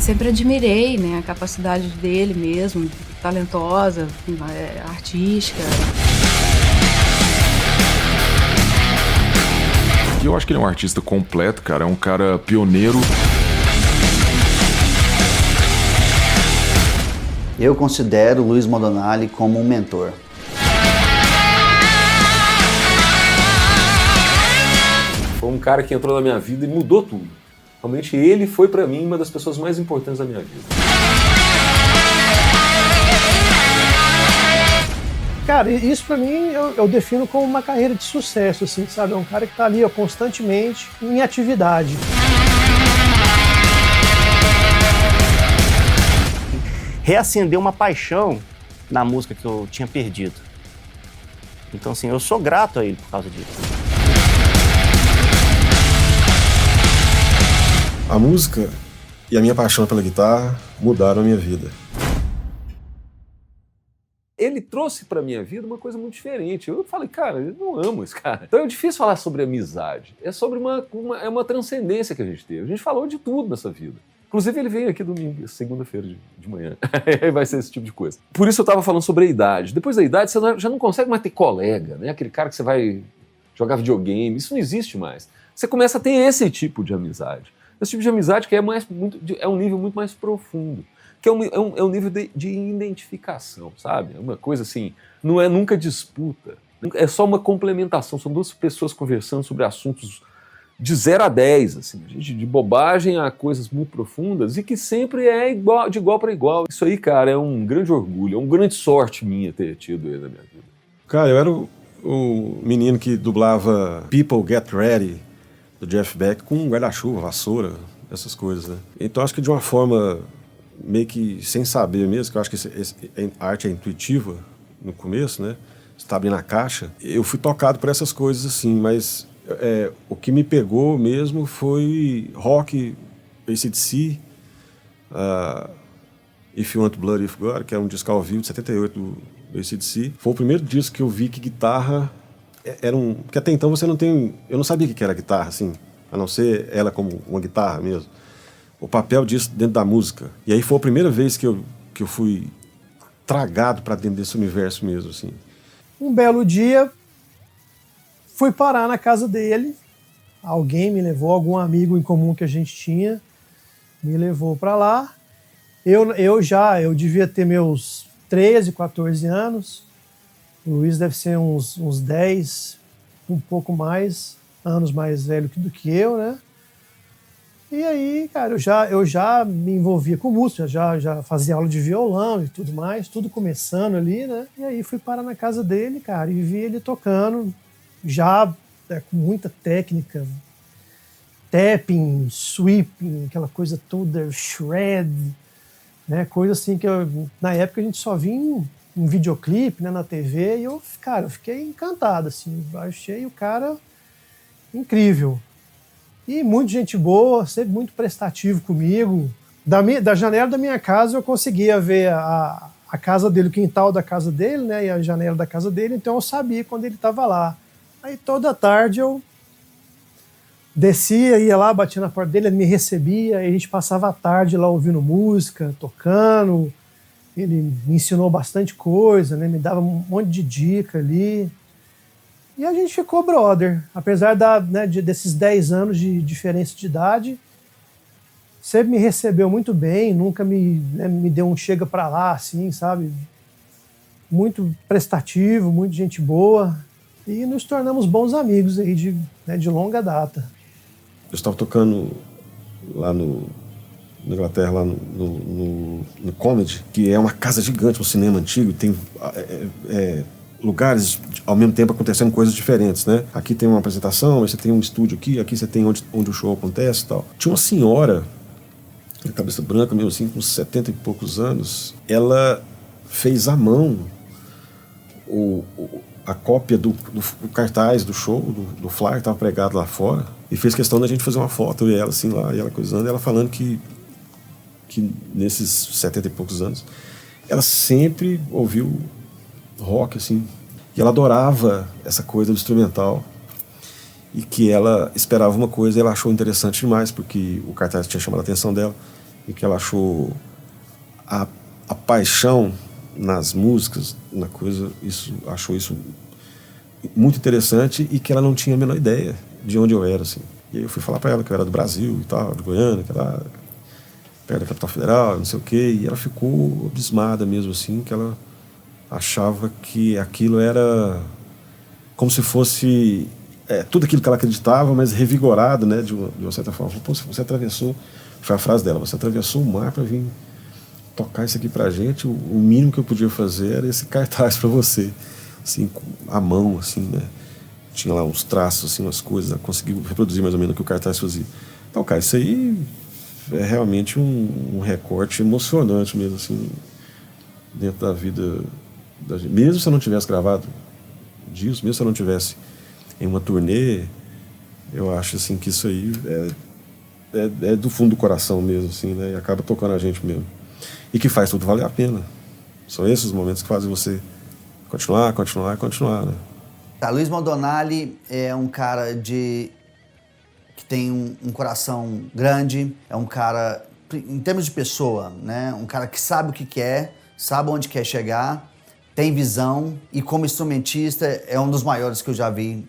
sempre admirei, né, a capacidade dele mesmo, talentosa, artística. E eu acho que ele é um artista completo, cara, é um cara pioneiro. Eu considero o Luiz Modonali como um mentor. Foi um cara que entrou na minha vida e mudou tudo. Realmente ele foi pra mim uma das pessoas mais importantes da minha vida. Cara, isso pra mim eu defino como uma carreira de sucesso, assim, sabe? É um cara que tá ali, ó, constantemente em atividade. Reacendeu uma paixão na música que eu tinha perdido. Então, assim, eu sou grato a ele por causa disso. A música e a minha paixão pela guitarra mudaram a minha vida. Ele trouxe pra minha vida uma coisa muito diferente. Eu falei, cara, eu não amo esse cara. Então é difícil falar sobre amizade. É sobre uma transcendência que a gente teve. A gente falou de tudo nessa vida. Inclusive ele veio aqui domingo, segunda-feira de manhã. Vai ser esse tipo de coisa. Por isso eu tava falando sobre a idade. Depois da idade você já não consegue mais ter colega, né? Aquele cara que você vai jogar videogame. Isso não existe mais. Você começa a ter esse tipo de amizade. Esse tipo de amizade que é um nível muito mais profundo, que é um nível de identificação, sabe? É uma coisa assim, não é nunca disputa, é só uma complementação, são duas pessoas conversando sobre assuntos de 0 a 10, assim, de bobagem a coisas muito profundas e que sempre é de igual para igual. Isso aí, cara, é um grande orgulho, é uma grande sorte minha ter tido ele na minha vida. Cara, eu era o menino que dublava People Get Ready, do Jeff Beck, com guarda-chuva, vassoura, essas coisas, né? Então acho que de uma forma meio que sem saber mesmo, que eu acho que a arte é intuitiva no começo, né? Você tá abrindo a caixa. Eu fui tocado por essas coisas assim, mas o que me pegou mesmo foi rock, AC/DC, If You Want Blood, If God, que é um disco ao vivo de 78 do AC/DC. Foi o primeiro disco que eu vi que guitarra porque até então você não tem... Eu não sabia o que era guitarra, assim, a não ser ela como uma guitarra mesmo. O papel disso dentro da música. E aí foi a primeira vez que eu fui tragado para dentro desse universo mesmo, assim. Um belo dia, fui parar na casa dele. Alguém me levou, algum amigo em comum que a gente tinha, me levou para lá. Eu devia ter meus 13, 14 anos. O Luiz deve ser uns 10, um pouco mais, anos mais velho do que eu, né? E aí, cara, eu já me envolvia com música, já fazia aula de violão e tudo mais, tudo começando ali, né? E aí fui parar na casa dele, cara, e vi ele tocando, já com muita técnica, tapping, sweeping, aquela coisa toda, shred, né? Coisa assim que na época a gente só vinha um videoclipe, né, na TV, e eu fiquei encantado, assim, achei o cara incrível. E muita gente boa, sempre muito prestativo comigo. Da janela da minha casa eu conseguia ver a casa dele, o quintal da casa dele, né, e a janela da casa dele, então eu sabia quando ele estava lá. Aí toda tarde eu descia, ia lá, batia na porta dele, ele me recebia, e a gente passava a tarde lá ouvindo música, tocando. Ele me ensinou bastante coisa, né? Me dava um monte de dica ali. E a gente ficou brother. Apesar desses 10 anos de diferença de idade, sempre me recebeu muito bem, nunca me deu um chega pra lá, assim, sabe? Muito prestativo, muito gente boa. E nos tornamos bons amigos aí de longa data. Eu estava tocando lá na Inglaterra, lá no Comedy, que é uma casa gigante, um cinema antigo, tem lugares ao mesmo tempo acontecendo coisas diferentes, né? Aqui tem uma apresentação, aí você tem um estúdio aqui você tem onde o show acontece e tal. Tinha uma senhora, de cabeça branca mesmo assim, com 70 e poucos anos, ela fez à mão a cópia do cartaz do show, do flyer que estava pregado lá fora, e fez questão da gente fazer uma foto, e ela assim lá, e ela coisando, ela falando que nesses 70 e poucos anos, ela sempre ouviu rock, assim, e ela adorava essa coisa do instrumental, e que ela esperava uma coisa e ela achou interessante demais, porque o cartaz tinha chamado a atenção dela, e que ela achou a paixão nas músicas, na coisa, achou isso muito interessante e que ela não tinha a menor ideia de onde eu era, assim. E aí eu fui falar para ela que eu era do Brasil e tal, de Goiânia, que era perto da capital federal, não sei o quê, e ela ficou abismada mesmo, assim, que ela achava que aquilo era como se fosse tudo aquilo que ela acreditava, mas revigorado, né, de uma certa forma. Pô, você atravessou, foi a frase dela, você atravessou o mar para vir tocar isso aqui pra gente, o mínimo que eu podia fazer era esse cartaz para você, assim, à mão, assim, né, tinha lá uns traços, assim, umas coisas, ela conseguiu reproduzir mais ou menos o que o cartaz fazia. Então, cara, isso aí é realmente um recorte emocionante mesmo, assim, dentro da vida da gente. Mesmo se eu não tivesse gravado disso, mesmo se eu não tivesse em uma turnê, eu acho, assim, que isso aí é do fundo do coração mesmo, assim, né, e acaba tocando a gente mesmo. E que faz tudo valer a pena. São esses momentos que fazem você continuar, né? Luiz Modonali é um cara que tem um coração grande, é um cara, em termos de pessoa, né? Um cara que sabe o que quer, sabe onde quer chegar, tem visão e como instrumentista é um dos maiores que eu já vi,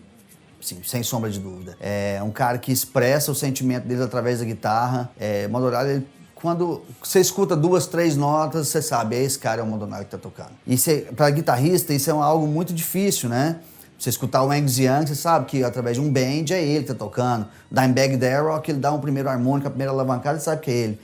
sim, sem sombra de dúvida. É um cara que expressa o sentimento dele através da guitarra. Modonali, quando você escuta 2, 3 notas, você sabe, esse cara é o Modonali que tá tocando. E para guitarrista, isso é algo muito difícil, né? Você escutar o Angus Young, você sabe que através de um band é ele que tá tocando. Dimebag Darrell, que ele dá um primeiro harmônico, a primeira alavancada, você sabe que é ele.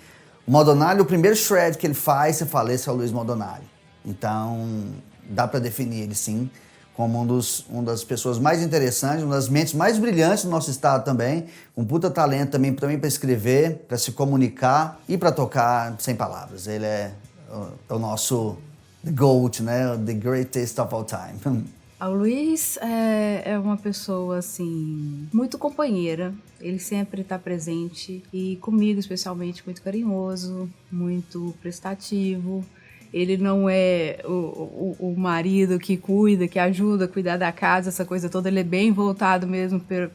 O Modonali, o primeiro shred que ele faz, você fala, esse é o Luiz Modonali. Então, dá para definir ele, sim, como uma das pessoas mais interessantes, uma das mentes mais brilhantes do nosso estado também, com puta talento também para escrever, para se comunicar e para tocar sem palavras. Ele é o nosso the GOAT, né? The greatest of all time. O Luiz é uma pessoa, assim, muito companheira. Ele sempre está presente e comigo, especialmente, muito carinhoso, muito prestativo. Ele não é o marido que cuida, que ajuda a cuidar da casa, essa coisa toda. Ele é bem voltado mesmo para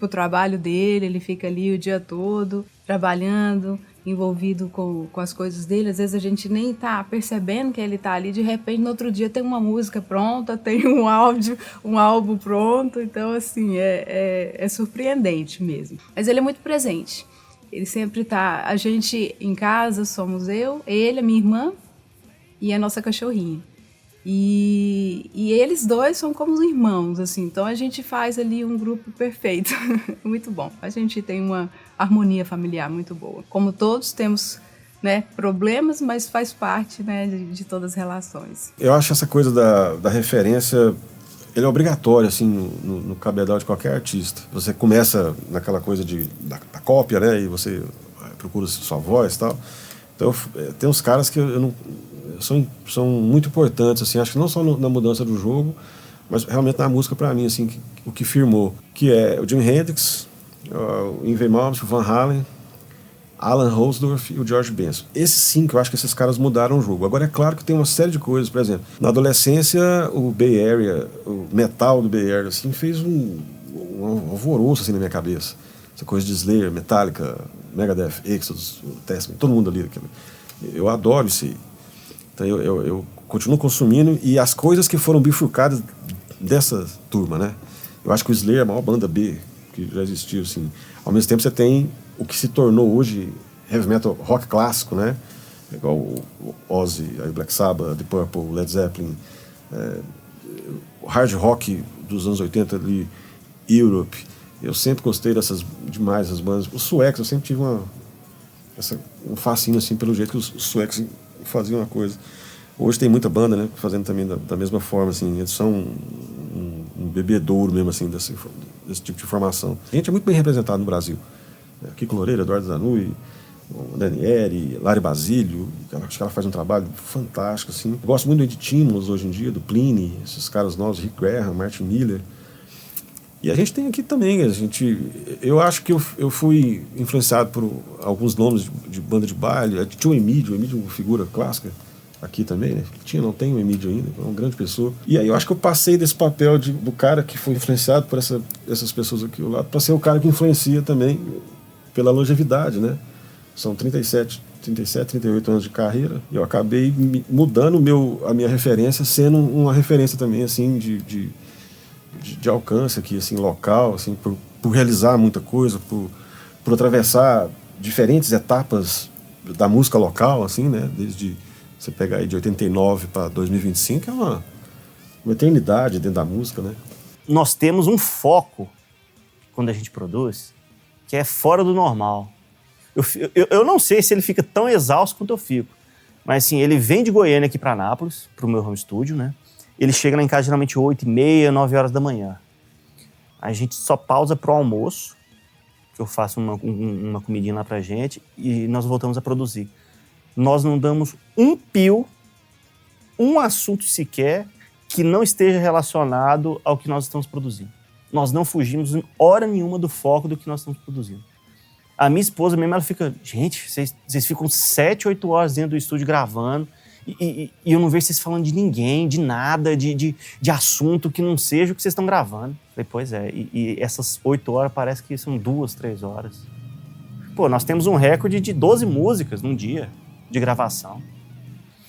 o trabalho dele. Ele fica ali o dia todo trabalhando, envolvido com as coisas dele. Às vezes a gente nem tá percebendo que ele tá ali. De repente, no outro dia tem uma música pronta, tem um álbum pronto. Então, assim, é surpreendente mesmo. Mas ele é muito presente. Ele sempre tá... A gente em casa somos eu, ele, a minha irmã e a nossa cachorrinha. E eles dois são como os irmãos, assim. Então a gente faz ali um grupo perfeito. Muito bom. A gente tem uma harmonia familiar muito boa. Como todos temos, né, problemas, mas faz parte, né, de todas as relações. Eu acho essa coisa da referência, ele é obrigatório, assim, no cabedal de qualquer artista. Você começa naquela coisa da cópia, né, e você procura sua voz e tal. Então tem uns caras que eu não... São muito importantes, assim, acho que não só na mudança do jogo, mas realmente na música para mim, assim, o que firmou, que é o Jimi Hendrix, o Yngwie Malmsteen, o Van Halen, Alan Holdsworth e o George Benson. Esses sim, que eu acho que esses caras mudaram o jogo. Agora é claro que tem uma série de coisas, por exemplo, na adolescência o Bay Area, o metal do Bay Area, assim, fez um alvoroço, assim, na minha cabeça. Essa coisa de Slayer, Metallica, Megadeth, Exodus, Testament, todo mundo ali. Eu adoro isso aí. Então eu continuo consumindo, e as coisas que foram bifurcadas dessa turma, né? Eu acho que o Slayer é a maior banda B que já existiu, assim. Ao mesmo tempo você tem o que se tornou hoje heavy metal rock clássico, né? Igual o Ozzy, a Black Sabbath, The Purple, Led Zeppelin, o hard rock dos anos 80 ali, Europe. Eu sempre gostei demais das bandas. Os suecos, eu sempre tive um fascínio, assim, pelo jeito que os suecos faziam uma coisa. Hoje tem muita banda, né, fazendo também da mesma forma, assim. Eles são um bebedouro mesmo, assim, desse tipo de formação. A gente é muito bem representado no Brasil. Kiko Loureiro, Eduardo Zanui, Daniele, Lari Basílio, acho que ela faz um trabalho fantástico, assim. Eu gosto muito do Ed Timos hoje em dia, do Pliny, esses caras novos, Rick Graham, Martin Miller. E a gente tem aqui também, eu acho que eu fui influenciado por alguns nomes de banda de baile. Tinha o Emílio é uma figura clássica aqui também, né? Não tem o Emílio ainda, é uma grande pessoa. E aí eu acho que eu passei desse papel do cara que foi influenciado por essas pessoas aqui ao lado, para ser o cara que influencia também pela longevidade, né? São 37 37, 38 anos de carreira, e eu acabei mudando a minha referência, sendo uma referência também, assim, de alcance aqui, assim, local, assim, por realizar muita coisa, por atravessar diferentes etapas da música local, assim, né, desde você pegar aí de 89 para 2025, é uma eternidade dentro da música, né. Nós temos um foco, quando a gente produz, que é fora do normal. Eu não sei se ele fica tão exausto quanto eu fico, mas assim, ele vem de Goiânia aqui para Anápolis, pro meu home studio, né, ele chega lá em casa geralmente 8h30, 9 horas da manhã. A gente só pausa pro almoço, que eu faço uma comidinha lá pra gente, e nós voltamos a produzir. Nós não damos um pio, um assunto sequer, que não esteja relacionado ao que nós estamos produzindo. Nós não fugimos em hora nenhuma do foco do que nós estamos produzindo. A minha esposa mesmo, ela fica, gente, vocês ficam 7, 8 horas dentro do estúdio gravando, e eu não vejo vocês falando de ninguém, de nada, de assunto que não seja o que vocês estão gravando. Falei, pois é, e essas 8 horas parece que são 2, 3 horas. Pô, nós temos um recorde de 12 músicas num dia de gravação.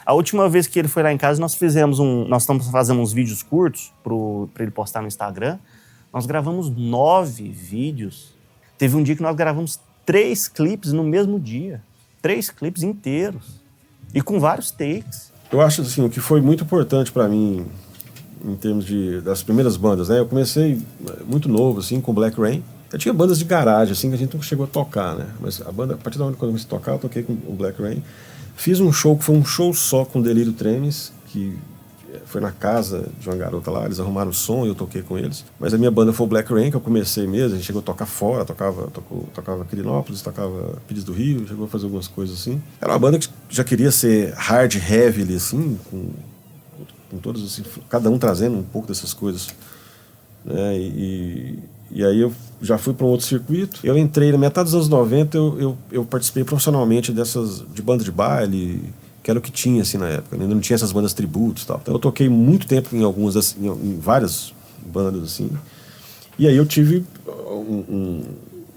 A última vez que ele foi lá em casa, nós estamos fazendo uns vídeos curtos para ele postar no Instagram. Nós gravamos 9 vídeos. Teve um dia que nós gravamos 3 clipes no mesmo dia. 3 clipes inteiros. E com vários takes. Eu acho assim, o que foi muito importante para mim em termos das primeiras bandas, né? Eu comecei muito novo, assim, com Black Rain. Eu tinha bandas de garagem, assim, que a gente não chegou a tocar, né? Mas a banda, a partir da hora que eu comecei a tocar, eu toquei com o Black Rain. Fiz um show que foi um show só com Delírio Tremes, que foi na casa de uma garota lá, eles arrumaram o som e eu toquei com eles. Mas a minha banda foi o Black Rain, que eu comecei mesmo, a gente chegou a tocar fora, tocava Quirinópolis, tocava Pires do Rio, chegou a fazer algumas coisas assim. Era uma banda que já queria ser hard heavy, assim, com todos, assim, cada um trazendo um pouco dessas coisas, né? E aí eu já fui para um outro circuito. Eu entrei na metade dos anos 90, eu participei profissionalmente de banda de baile, que era o que tinha, assim, na época. Ainda não tinha essas bandas tributos e tal. Então eu toquei muito tempo em várias bandas, assim. E aí eu tive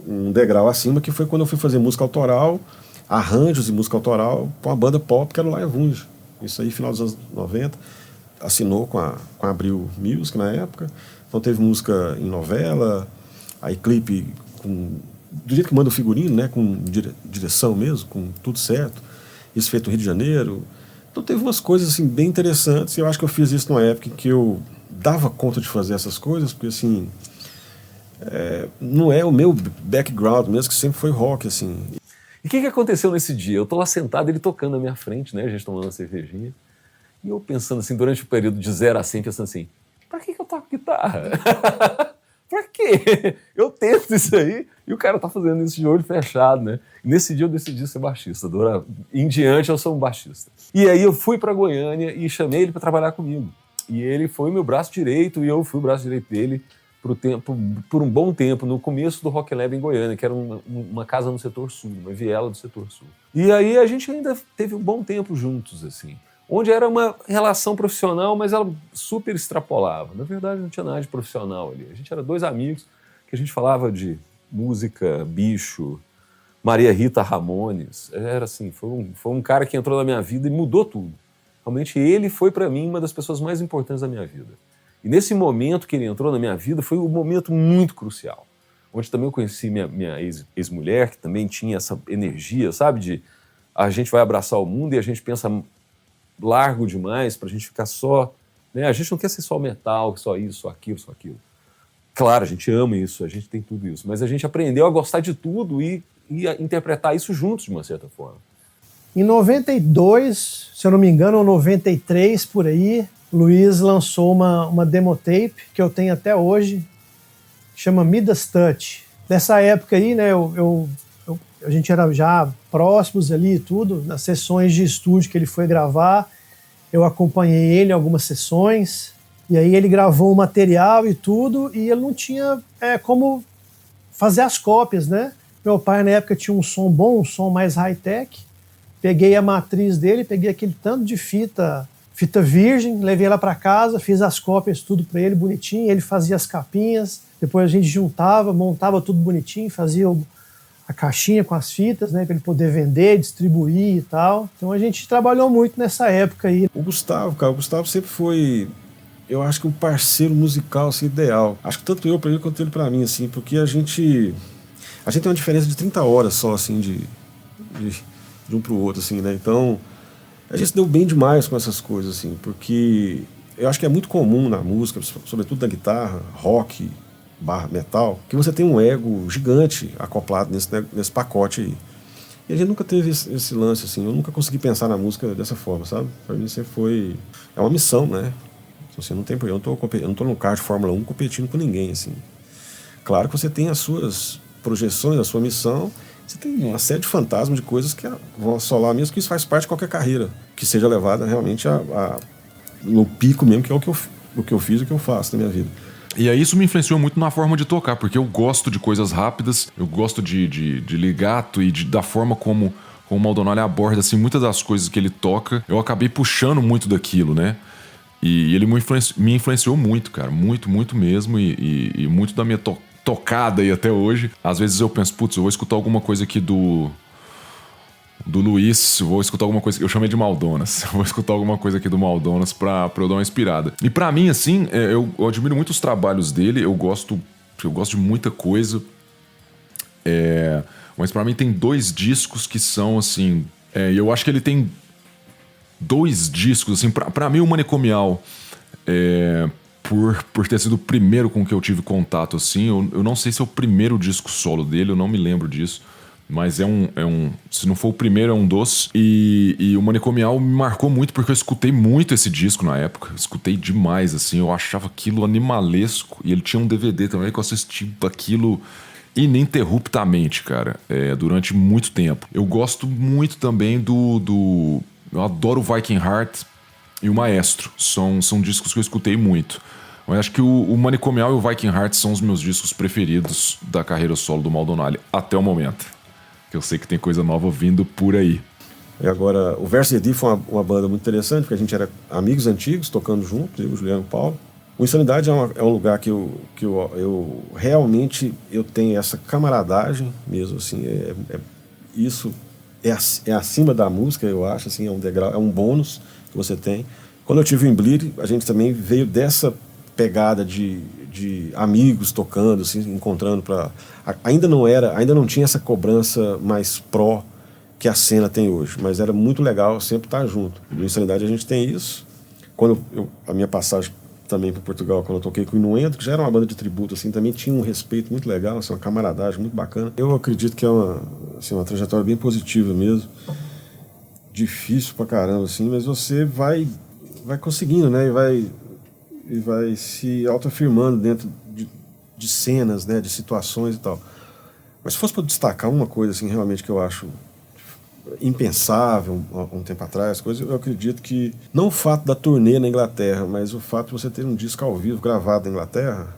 um degrau acima, que foi quando eu fui fazer música autoral, arranjos e música autoral, para uma banda pop, que era o Laia Vunge. Isso aí, final dos anos 90. Assinou com a Abril Music na época. Então teve música em novela, aí clipe do jeito que manda o figurino, né, com direção mesmo, com tudo certo. Isso feito no Rio de Janeiro. Então teve umas coisas assim, bem interessantes, e eu acho que eu fiz isso numa época em que eu dava conta de fazer essas coisas, porque assim, não é o meu background mesmo, que sempre foi rock, assim. E o que aconteceu nesse dia? Eu tô lá sentado, ele tocando na minha frente, né, a gente tomando uma cervejinha, e eu pensando assim, durante o período de 0 a 100, pensando assim, pra que eu toco guitarra? Pra quê? Eu tento isso aí e o cara tá fazendo isso de olho fechado, né? E nesse dia eu decidi ser baixista. Em diante eu sou um baixista. E aí eu fui pra Goiânia e chamei ele para trabalhar comigo. E ele foi meu braço direito e eu fui o braço direito dele por um bom tempo, no começo do Rock Lab em Goiânia, que era uma casa no setor sul, uma viela do setor sul. E aí a gente ainda teve um bom tempo juntos, assim. Onde era uma relação profissional, mas ela super extrapolava. Na verdade, não tinha nada de profissional ali. A gente era 2 amigos que a gente falava de música, bicho, Maria Rita Ramones. Era assim, foi um cara que entrou na minha vida e mudou tudo. Realmente ele foi para mim uma das pessoas mais importantes da minha vida. E nesse momento que ele entrou na minha vida foi um momento muito crucial. Onde também eu conheci minha ex-mulher, que também tinha essa energia, sabe? De a gente vai abraçar o mundo e a gente pensa largo demais pra gente ficar só, né? A gente não quer ser só metal, só isso, só aquilo, só aquilo. Claro, a gente ama isso, a gente tem tudo isso, mas a gente aprendeu a gostar de tudo e a interpretar isso juntos de uma certa forma. Em 92, se eu não me engano, ou 93, por aí, Luiz lançou uma demo tape que eu tenho até hoje, chama Midas Touch. Nessa época aí, né, a gente era já próximos ali e tudo, nas sessões de estúdio que ele foi gravar, eu acompanhei ele em algumas sessões, e aí ele gravou o material e tudo, e ele não tinha como fazer as cópias, né? Meu pai na época tinha um som bom, um som mais high-tech, peguei a matriz dele, peguei aquele tanto de fita virgem, levei ela para casa, fiz as cópias tudo para ele bonitinho, ele fazia as capinhas, depois a gente juntava, montava tudo bonitinho, fazia a caixinha com as fitas, né, para ele poder vender, distribuir e tal. Então a gente trabalhou muito nessa época aí. O Gustavo, cara, o Gustavo sempre foi, eu acho que um parceiro musical assim, ideal. Acho que tanto eu para ele quanto ele para mim, assim, porque a gente tem uma diferença de 30 horas só, assim, de um pro outro, assim, né? Então, a gente se deu bem demais com essas coisas, assim, porque eu acho que é muito comum na música, sobretudo na guitarra, rock, metal, que você tem um ego gigante acoplado nesse pacote aí. E a gente nunca teve esse lance, assim, eu nunca consegui pensar na música dessa forma, sabe? Pra mim sempre foi... É uma missão, né? Assim, não tem, eu não tô no carro de Fórmula 1 competindo com ninguém, assim. Claro que você tem as suas projeções, a sua missão, você tem uma série de fantasmas, de coisas que vão assolar mesmo, que isso faz parte de qualquer carreira, que seja levada realmente no pico mesmo, que é o que eu fiz e o que eu faço na minha vida. E aí isso me influenciou muito na forma de tocar, porque eu gosto de coisas rápidas, eu gosto de legato e da forma como o Maldonado aborda, assim, muitas das coisas que ele toca, eu acabei puxando muito daquilo, né? E ele me influenciou muito, cara, muito, muito mesmo, e muito da minha tocada aí até hoje. Às vezes eu penso, putz, eu vou escutar alguma coisa aqui do Luiz, vou escutar alguma coisa, eu chamei de Maldonas, vou escutar alguma coisa aqui do Maldonas pra eu dar uma inspirada. E pra mim, assim, eu admiro muito os trabalhos dele, eu gosto de muita coisa, mas pra mim tem 2 discos que são, assim, e eu acho que ele tem 2 discos, assim, pra mim o Manicomial, por ter sido o primeiro com que eu tive contato, assim, eu não sei se é o primeiro disco solo dele, eu não me lembro disso, mas se não for o primeiro, é um dos. E o Manicomial me marcou muito porque eu escutei muito esse disco na época. Escutei demais, assim. Eu achava aquilo animalesco. E ele tinha um DVD também que eu assisti aquilo ininterruptamente, cara. Durante muito tempo. Eu gosto muito também eu adoro o Viking Heart e o Maestro. São discos que eu escutei muito. Mas acho que o Manicomial e o Viking Heart são os meus discos preferidos da carreira solo do Maldonado até o momento. Que eu sei que tem coisa nova vindo por aí. E agora, o Verso D foi uma banda muito interessante, porque a gente era amigos antigos, tocando juntos, eu, o Juliano e o Paulo. O Insanidade é um lugar que eu realmente tenho essa camaradagem mesmo, assim, isso é acima da música, eu acho, assim, é um degrau, é um bônus que você tem. Quando eu tive o Bleed, a gente também veio dessa pegada de amigos tocando, assim, encontrando ainda não tinha essa cobrança mais pró que a cena tem hoje, mas era muito legal sempre estar junto. No Insanidade a gente tem isso. Quando a minha passagem também para Portugal, quando eu toquei com o Inuendo, que já era uma banda de tributo, assim, também tinha um respeito muito legal, assim, uma camaradagem muito bacana. Eu acredito que é uma trajetória bem positiva mesmo. Difícil pra caramba, assim, mas você vai conseguindo, né, e vai se autoafirmando dentro de cenas, né, de situações e tal. Mas se fosse para destacar uma coisa, assim, realmente que eu acho impensável um tempo atrás, eu acredito que, não o fato da turnê na Inglaterra, mas o fato de você ter um disco ao vivo gravado na Inglaterra,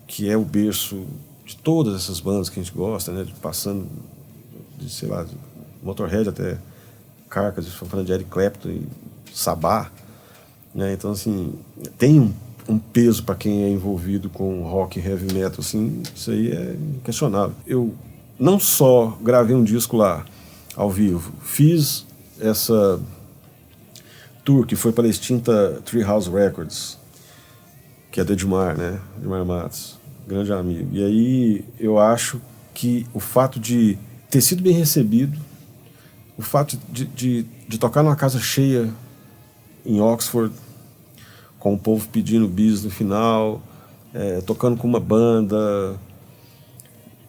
que é o berço de todas essas bandas que a gente gosta, né, passando de, sei lá, de Motorhead até Carcass, falando de Eric Clapton e Sabbath, né? Então, assim, tem um peso para quem é envolvido com rock e heavy metal, assim, isso aí é inquestionável. Eu não só gravei um disco lá ao vivo, fiz essa tour que foi para a extinta Treehouse Records, que é do Edmar, né? Edmar Matos, grande amigo. E aí eu acho que o fato de ter sido bem recebido, o fato de tocar numa casa cheia em Oxford, com o povo pedindo bis no final, tocando com uma banda,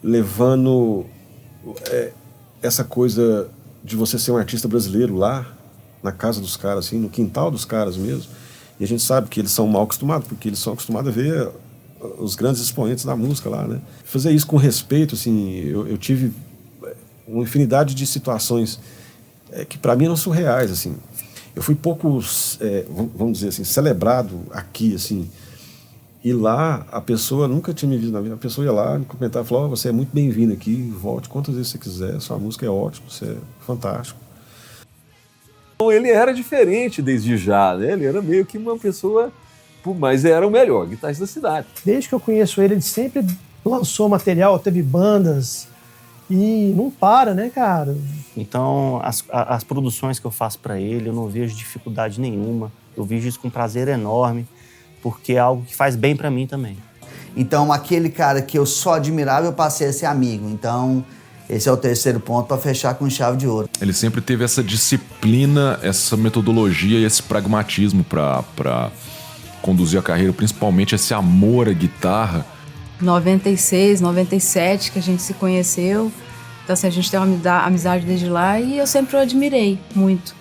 levando essa coisa de você ser um artista brasileiro lá, na casa dos caras, assim, no quintal dos caras mesmo. E a gente sabe que eles são mal acostumados, porque eles são acostumados a ver os grandes expoentes da música lá, né? Fazer isso com respeito, assim, eu tive uma infinidade de situações que para mim eram surreais, assim. Eu fui pouco, vamos dizer assim, celebrado aqui, assim. E lá, a pessoa nunca tinha me visto na vida. A pessoa ia lá, me cumprimentava e falava: você é muito bem-vindo aqui, volte quantas vezes você quiser, sua música é ótima, você é fantástico. Então, ele era diferente desde já, né? Ele era meio que uma pessoa, mas era o melhor guitarrista da cidade. Desde que eu conheço ele sempre lançou material, teve bandas, E não para, né, cara? Então, as produções que eu faço para ele, eu não vejo dificuldade nenhuma. Eu vejo isso com prazer enorme, porque é algo que faz bem para mim também. Então, aquele cara que eu só admirava, eu passei a ser amigo. Então, esse é o terceiro ponto para fechar com chave de ouro. Ele sempre teve essa disciplina, essa metodologia e esse pragmatismo para conduzir a carreira, principalmente esse amor à guitarra. 96, 97 que a gente se conheceu. Então, assim, a gente tem uma amizade desde lá e eu sempre o admirei muito.